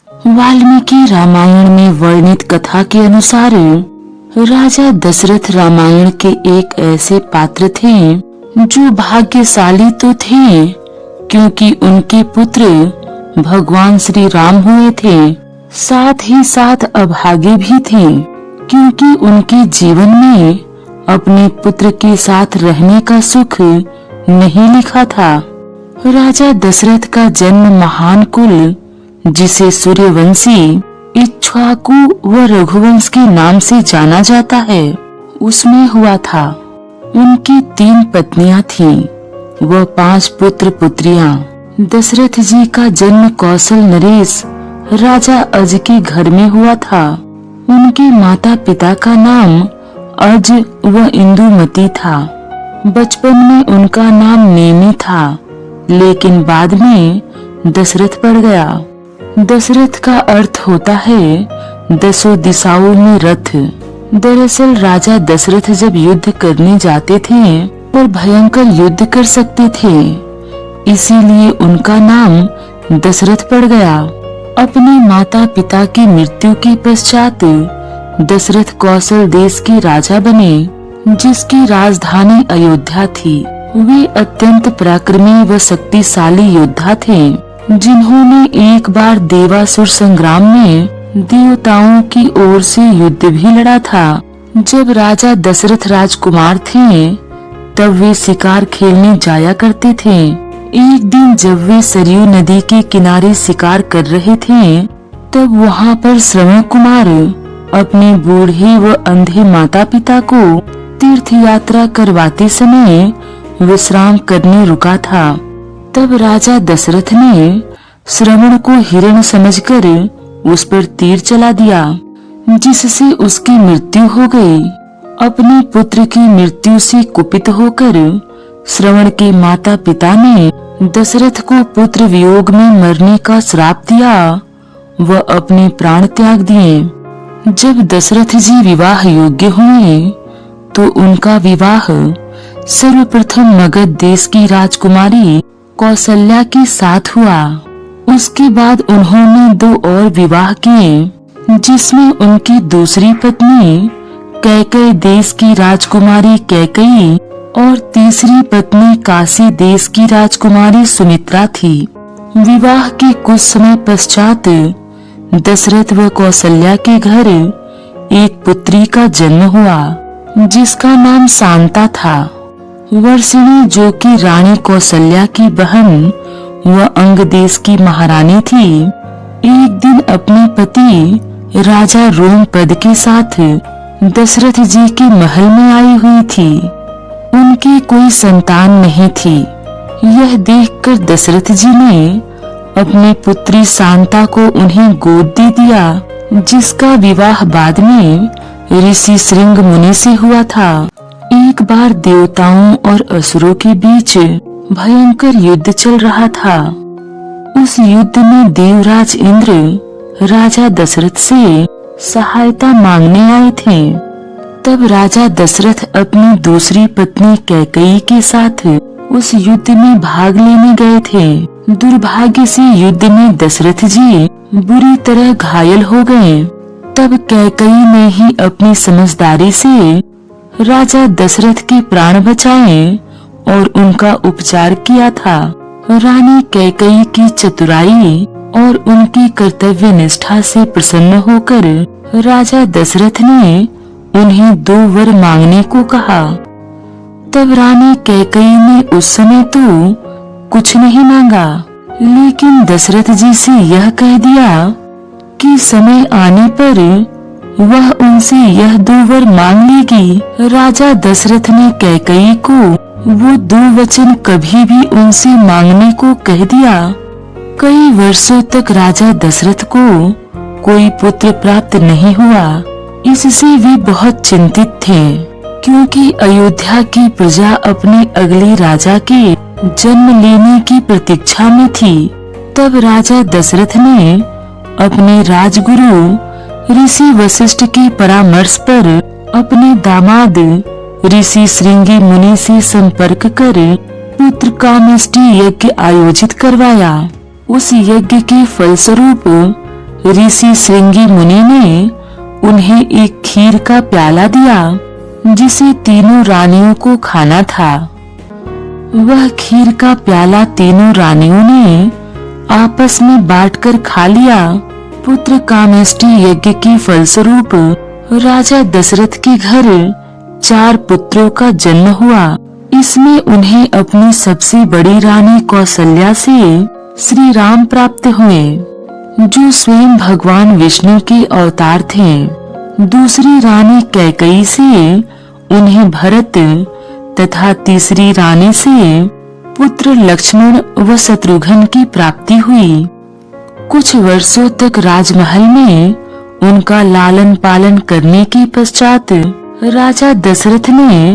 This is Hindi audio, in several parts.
वाल्मीकि रामायण में वर्णित कथा के अनुसार राजा दशरथ रामायण के एक ऐसे पात्र थे जो भाग्यशाली तो थे क्योंकि उनके पुत्र भगवान श्री राम हुए थे, साथ ही साथ अभागे भी थे क्योंकि उनके जीवन में अपने पुत्र के साथ रहने का सुख नहीं लिखा था। राजा दशरथ का जन्म महान कुल जिसे सूर्यवंशी, इक्ष्वाकु व रघुवंश के नाम से जाना जाता है उसमें हुआ था। उनकी 3 पत्नियां थीं व 5 पुत्र पुत्रियां। दशरथ जी का जन्म कौशल नरेश राजा अज के घर में हुआ था। उनके माता पिता का नाम अज व इंदुमती था। बचपन में उनका नाम नेमी था लेकिन बाद में दशरथ पड़ गया। दशरथ का अर्थ होता है 10 दिशाओं में रथ। दरअसल राजा दशरथ जब युद्ध करने जाते थे और भयंकर युद्ध कर सकते थे, इसीलिए उनका नाम दशरथ पड़ गया। अपने माता पिता की मृत्यु के पश्चात दशरथ कौशल देश के राजा बने जिसकी राजधानी अयोध्या थी। वे अत्यंत पराक्रमी व शक्तिशाली योद्धा थे जिन्होंने एक बार देवासुर संग्राम में देवताओं की ओर से युद्ध भी लड़ा था। जब राजा दशरथ राजकुमार थे तब वे शिकार खेलने जाया करते थे। एक दिन जब वे सरयू नदी के किनारे शिकार कर रहे थे तब वहां पर श्रवण कुमार अपने बूढ़े व अंधे माता पिता को तीर्थ यात्रा करवाते समय विश्राम करने रुका था। तब राजा दशरथ ने श्रवण को हिरण समझकर उस पर तीर चला दिया जिससे उसकी मृत्यु हो गई। अपने पुत्र की मृत्यु से कुपित होकर श्रवण के माता पिता ने दशरथ को पुत्र वियोग में मरने का श्राप दिया व अपने प्राण त्याग दिए। जब दशरथ जी विवाह योग्य हुए तो उनका विवाह सर्वप्रथम मगध देश की राजकुमारी कौशल्या के साथ हुआ। उसके बाद उन्होंने 2 और विवाह किए जिसमें उनकी दूसरी पत्नी कैकेयी देश की राजकुमारी कैकेयी और तीसरी पत्नी काशी देश की राजकुमारी सुमित्रा थी। विवाह के कुछ समय पश्चात दशरथ व कौशल्या के घर एक पुत्री का जन्म हुआ जिसका नाम शांता था। वर्षिणी जो कि रानी कौशल्या की बहन व अंग देश की महारानी थी, एक दिन अपने पति राजा रोमपद के साथ दशरथ जी के महल में आई हुई थी। उनकी कोई संतान नहीं थी। यह देखकर दशरथ जी ने अपनी पुत्री शांता को उन्हें गोद दे दिया जिसका विवाह बाद में ऋषि श्रृंग मुनि से हुआ था। एक बार देवताओं और असुरों के बीच भयंकर युद्ध चल रहा था। उस युद्ध में देवराज इंद्र राजा दशरथ से सहायता मांगने आए थे। तब राजा दशरथ अपनी दूसरी पत्नी कैकेयी के साथ उस युद्ध में भाग लेने गए थे। दुर्भाग्य से युद्ध में दशरथ जी बुरी तरह घायल हो गए। तब कैकेयी ने ही अपनी समझदारी से राजा दशरथ के प्राण बचाए और उनका उपचार किया था। रानी कैकेयी की चतुराई और उनकी कर्तव्य निष्ठा से प्रसन्न होकर राजा दशरथ ने उन्हें 2 वर मांगने को कहा। तब रानी कैकेयी ने उस समय तो कुछ नहीं मांगा, लेकिन दशरथ जी से यह कह दिया कि समय आने पर वह उनसे यह 2 वर मांग लेगी। राजा दशरथ ने कैकेयी को वो 2 वचन कभी भी उनसे मांगने को कह दिया। कई वर्षों तक राजा दशरथ को कोई पुत्र प्राप्त नहीं हुआ। इससे वे बहुत चिंतित थे क्योंकि अयोध्या की प्रजा अपने अगले राजा के जन्म लेने की प्रतीक्षा में थी। तब राजा दशरथ ने अपने राजगुरु ऋषि वशिष्ठ के परामर्श पर अपने दामाद ऋषि श्रृंगी मुनि से संपर्क कर पुत्र कामेष्टि यज्ञ आयोजित करवाया। उस यज्ञ के फलस्वरूप ऋषि श्रृंगी मुनि ने उन्हें एक खीर का प्याला दिया जिसे तीनों रानियों को खाना था। वह खीर का प्याला तीनों रानियों ने आपस में बांटकर खा लिया। पुत्र कामेष्टि यज्ञ की फलस्वरूप राजा दशरथ के घर 4 पुत्रों का जन्म हुआ। इसमें उन्हें अपनी सबसे बड़ी रानी कौसल्या से श्री राम प्राप्त हुए, जो स्वयं भगवान विष्णु के अवतार थे। दूसरी रानी कैकेयी से उन्हें भरत तथा तीसरी रानी से पुत्र लक्ष्मण व शत्रुघ्न की प्राप्ति हुई। कुछ वर्षों तक राजमहल में उनका लालन पालन करने के पश्चात राजा दशरथ ने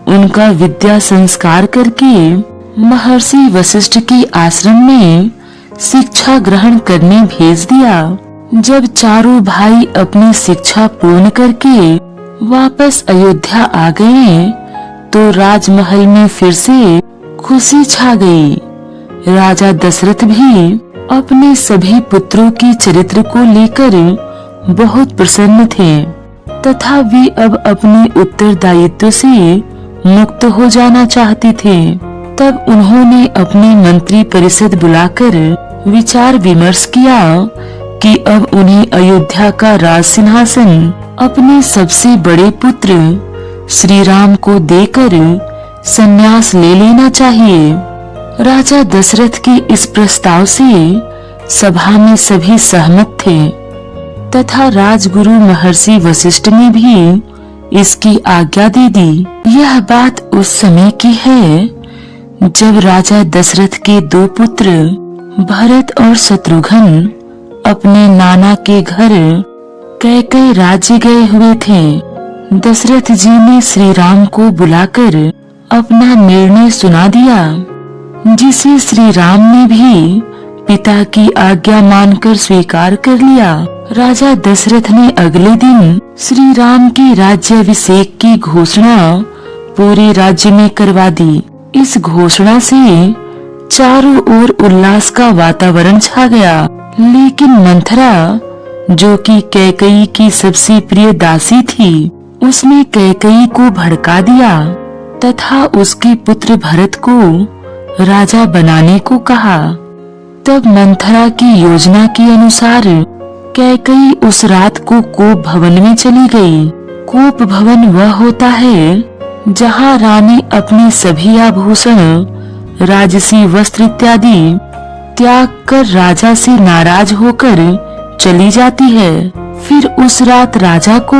उनका विद्या संस्कार करके महर्षि वशिष्ठ के आश्रम में शिक्षा ग्रहण करने भेज दिया। जब चारों भाई अपनी शिक्षा पूर्ण करके वापस अयोध्या आ गए तो राजमहल में फिर से खुशी छा गई। राजा दशरथ भी अपने सभी पुत्रों के चरित्र को लेकर बहुत प्रसन्न थे तथा वे अब अपने उत्तरदायित्व से मुक्त हो जाना चाहते थे। तब उन्होंने अपनी मंत्री परिषद बुलाकर विचार विमर्श किया कि अब उन्हें अयोध्या का राज सिंहासन अपने सबसे बड़े पुत्र श्री राम को देकर संन्यास ले लेना चाहिए। राजा दशरथ के इस प्रस्ताव से सभा में सभी सहमत थे तथा राजगुरु महर्षि वशिष्ठ ने भी इसकी आज्ञा दे दी। यह बात उस समय की है जब राजा दशरथ के 2 पुत्र भरत और शत्रुघ्न अपने नाना के घर कैकेयी राज्य गए हुए थे। दशरथ जी ने श्री राम को बुलाकर अपना निर्णय सुना दिया, जिसे श्री राम ने भी पिता की आज्ञा मानकर स्वीकार कर लिया। राजा दशरथ ने अगले दिन श्री राम के राज्याभिषेक की घोषणा पूरे राज्य में करवा दी। इस घोषणा से चारों ओर उल्लास का वातावरण छा गया, लेकिन मंथरा, जो कि कैकेयी की सबसे प्रिय दासी थी, उसने कैकेयी को भड़का दिया तथा उसके पुत्र भरत को राजा बनाने को कहा। तब मंथरा की योजना के अनुसार कैकेयी उस रात को कोप भवन में चली गई। कोप भवन वह होता है जहाँ रानी अपने सभी आभूषण, राजसी वस्त्र इत्यादि त्याग कर राजा से नाराज होकर चली जाती है। फिर उस रात राजा को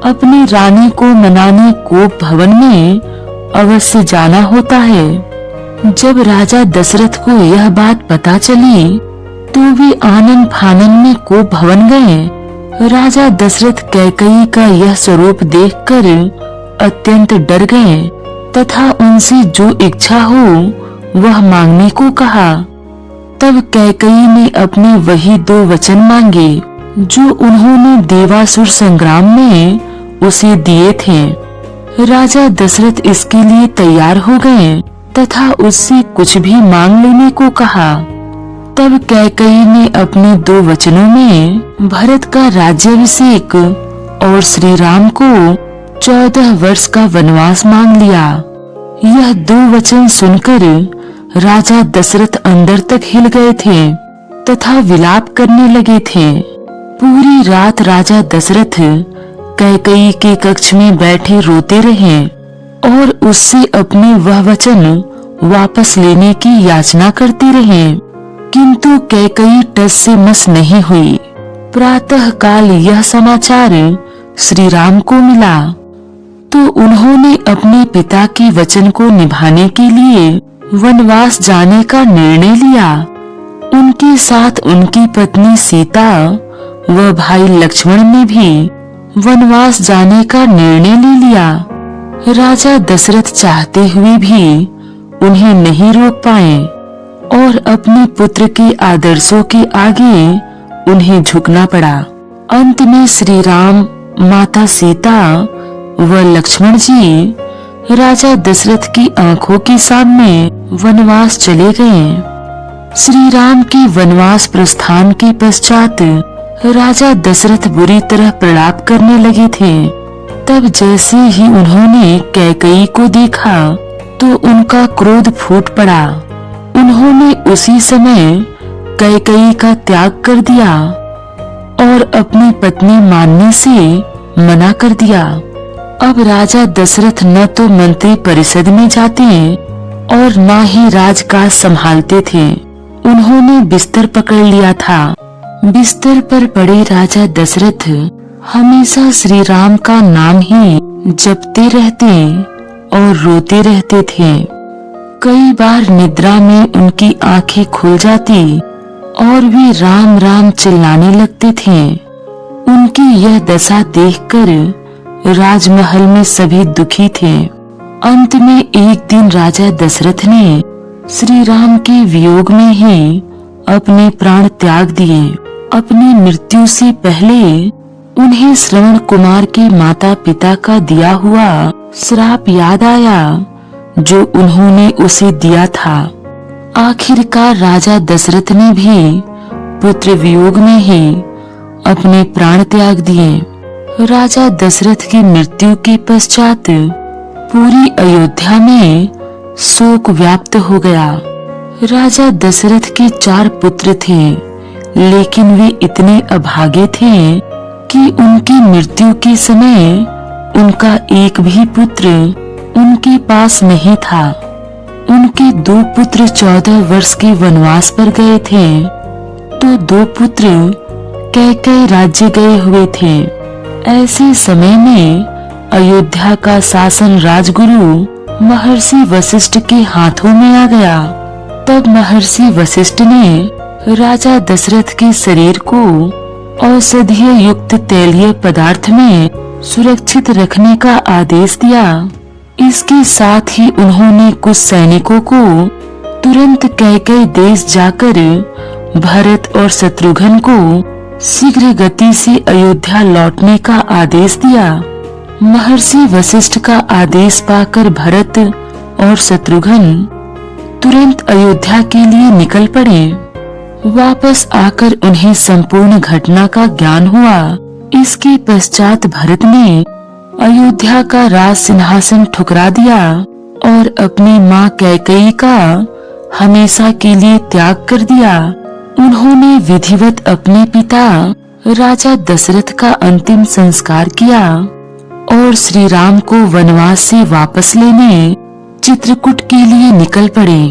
अपनी रानी को मनाने कोप भवन में अवश्य जाना होता है। जब राजा दशरथ को यह बात पता चली तो वे आनन फानन में कोप भवन गए। राजा दशरथ कैकेयी का यह स्वरूप देखकर अत्यंत डर गए तथा उनसे जो इच्छा हो वह मांगने को कहा। तब कैकेयी ने अपने वही 2 वचन मांगे जो उन्होंने देवासुर संग्राम में उसे दिए थे। राजा दशरथ इसके लिए तैयार हो गए तथा उससे कुछ भी मांग लेने को कहा। तब कैकेयी ने अपने 2 वचनों में भरत का राज्याभिषेक और श्री राम को 14 वर्ष का वनवास मांग लिया। यह 2 वचन सुनकर राजा दशरथ अंदर तक हिल गए थे तथा विलाप करने लगे थे। पूरी रात राजा दशरथ कैकेयी के कक्ष में बैठे रोते रहे और उससे अपने वह वचन वापस लेने की याचना करते रहे, किंतु कैकेयी टस से मस नहीं हुई। प्रातः काल यह समाचार श्री राम को मिला तो उन्होंने अपने पिता के वचन को निभाने के लिए वनवास जाने का निर्णय लिया। उनके साथ उनकी पत्नी सीता व भाई लक्ष्मण ने भी वनवास जाने का निर्णय ले लिया। राजा दशरथ चाहते हुए भी उन्हें नहीं रोक पाए और अपने पुत्र के आदर्शों के आगे उन्हें झुकना पड़ा। अंत में श्री राम, माता सीता व लक्ष्मण जी राजा दशरथ की आंखों के सामने वनवास चले गए। श्री राम के वनवास प्रस्थान के पश्चात राजा दशरथ बुरी तरह प्रलाप करने लगे थे। तब जैसे ही उन्होंने कैकेयी को देखा तो उनका क्रोध फूट पड़ा। उन्होंने उसी समय कैकेयी का त्याग कर दिया और अपनी पत्नी मानने से मना कर दिया। अब राजा दशरथ न तो मंत्री परिषद में जाते और न ही राजकाज संभालते थे। उन्होंने बिस्तर पकड़ लिया था। बिस्तर पर पड़े राजा दशरथ हमेशा श्री राम का नाम ही जपते रहते और रोते रहते थे। कई बार निद्रा में उनकी आंखें खुल जाती और वे राम राम चिल्लाने लगते थे। उनकी यह दशा देखकर राजमहल में सभी दुखी थे। अंत में एक दिन राजा दशरथ ने श्री राम के वियोग में ही अपने प्राण त्याग दिए। अपनी मृत्यु से पहले उन्हें श्रवण कुमार के माता पिता का दिया हुआ श्राप याद आया जो उन्होंने उसे दिया था। आखिरकार राजा दशरथ ने भी पुत्र वियोग में ही अपने प्राण त्याग दिए। राजा दशरथ की मृत्यु के पश्चात पूरी अयोध्या में शोक व्याप्त हो गया। राजा दशरथ के 4 पुत्र थे, लेकिन वे इतने अभागे थे कि उनकी मृत्यु के समय उनका एक भी पुत्र उनके पास नहीं था। उनके 2 पुत्र 14 वर्ष के वनवास पर गए थे तो 2 पुत्र कैकेयी राज्य गए हुए थे। ऐसे समय में अयोध्या का शासन राजगुरु महर्षि वशिष्ठ के हाथों में आ गया। तब महर्षि वशिष्ठ ने राजा दशरथ के शरीर को औषधीय युक्त तैलीय पदार्थ में सुरक्षित रखने का आदेश दिया। इसके साथ ही उन्होंने कुछ सैनिकों को तुरंत कैकेयी देश जाकर भरत और शत्रुघ्न को शीघ्र गति से अयोध्या लौटने का आदेश दिया। महर्षि वशिष्ठ का आदेश पाकर भरत और शत्रुघ्न तुरंत अयोध्या के लिए निकल पड़े। वापस आकर उन्हें संपूर्ण घटना का ज्ञान हुआ। इसके पश्चात भरत ने अयोध्या का राज सिंहासन ठुकरा दिया और अपनी मां कैकेयी का हमेशा के लिए त्याग कर दिया। उन्होंने विधिवत अपने पिता राजा दशरथ का अंतिम संस्कार किया और श्री राम को वनवास से वापस लेने चित्रकूट के लिए निकल पड़े।